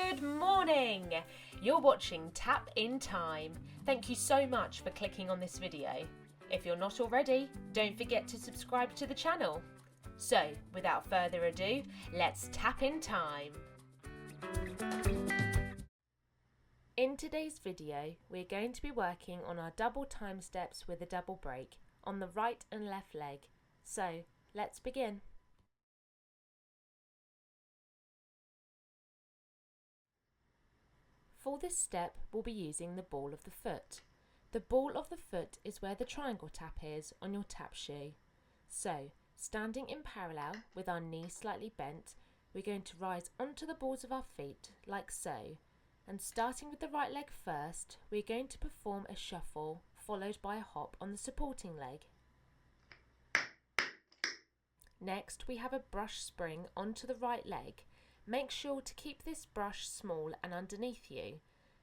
Good morning! You're watching Tap in Time. Thank you so much for clicking on this video. If you're not already, don't forget to subscribe to the channel. So, without further ado, let's tap in time. In today's video, we're going to be working on our double time steps with a double break on the right and left leg. So, let's begin. For this step, we'll be using the ball of the foot. The ball of the foot is where the triangle tap is on your tap shoe. So, standing in parallel with our knees slightly bent, we're going to rise onto the balls of our feet like so. And starting with the right leg first, we're going to perform a shuffle followed by a hop on the supporting leg. Next, we have a brush spring onto the right leg. Make sure to keep this brush small and underneath you.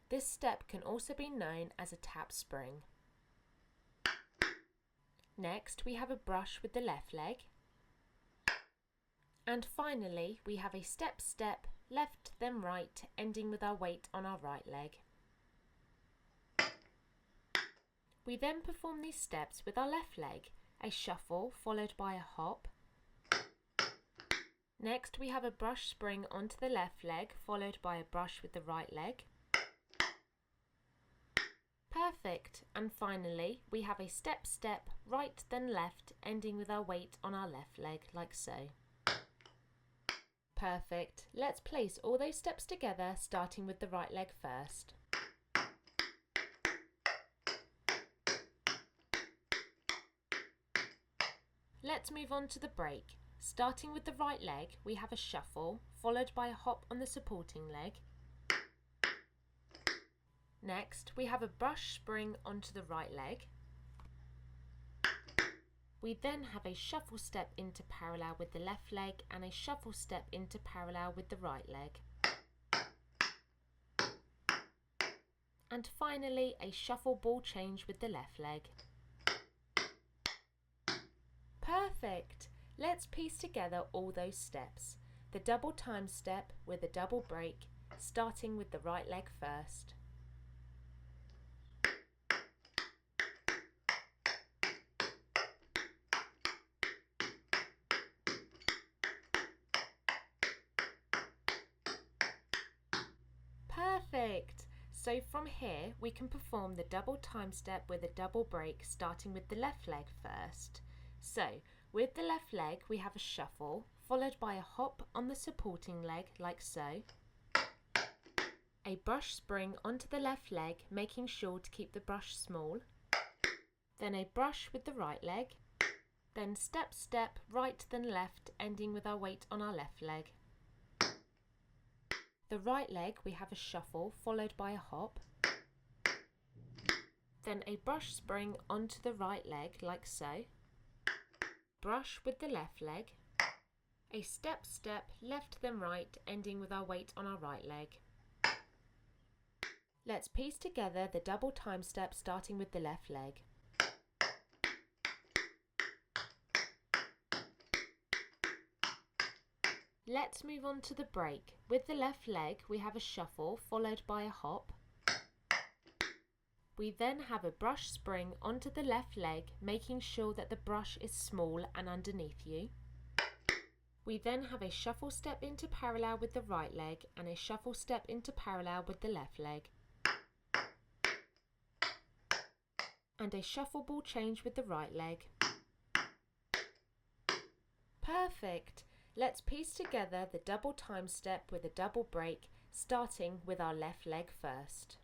This step can also be known as a tap spring. Next, we have a brush with the left leg. And finally, we have a step, left then right, ending with our weight on our right leg. We then perform these steps with our left leg, a shuffle followed by a hop. Next, we have a brush spring onto the left leg, followed by a brush with the right leg. Perfect. And finally, we have a step, right then left, ending with our weight on our left leg, like so. Perfect. Let's place all those steps together, starting with the right leg first. Let's move on to the break. Starting with the right leg, we have a shuffle, followed by a hop on the supporting leg. Next, we have a brush spring onto the right leg. We then have a shuffle step into parallel with the left leg and a shuffle step into parallel with the right leg. And finally, a shuffle ball change with the left leg. Perfect! Let's piece together all those steps. The double time step with a double break, starting with the right leg first. Perfect! So from here we can perform the double time step with a double break, starting with the left leg first. So, with the left leg, we have a shuffle, followed by a hop on the supporting leg, like so. A brush spring onto the left leg, making sure to keep the brush small. Then a brush with the right leg. Then step, right then left, ending with our weight on our left leg. The right leg, we have a shuffle, followed by a hop. Then a brush spring onto the right leg, like so. Brush with the left leg, a step, left then right, ending with our weight on our right leg. Let's piece together the double time step, starting with the left leg. Let's move on to the break. With the left leg, we have a shuffle, followed by a hop. We then have a brush spring onto the left leg, making sure that the brush is small and underneath you. We then have a shuffle step into parallel with the right leg and a shuffle step into parallel with the left leg. And a shuffle ball change with the right leg. Perfect! Let's piece together the double time step with a double break, starting with our left leg first.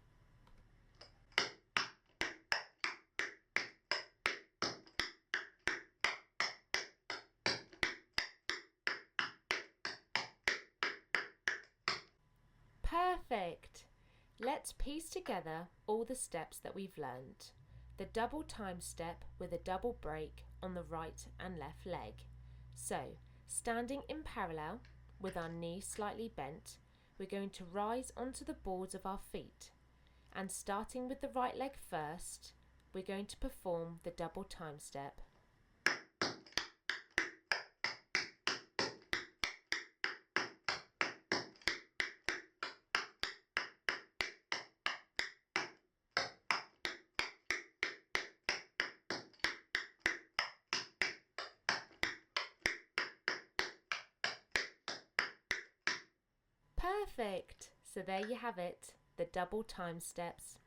Perfect! Let's piece together all the steps that we've learned. The double time step with a double break on the right and left leg. So, standing in parallel with our knees slightly bent, we're going to rise onto the balls of our feet. And starting with the right leg first, we're going to perform the double time step. Perfect! So there you have it, the double time steps.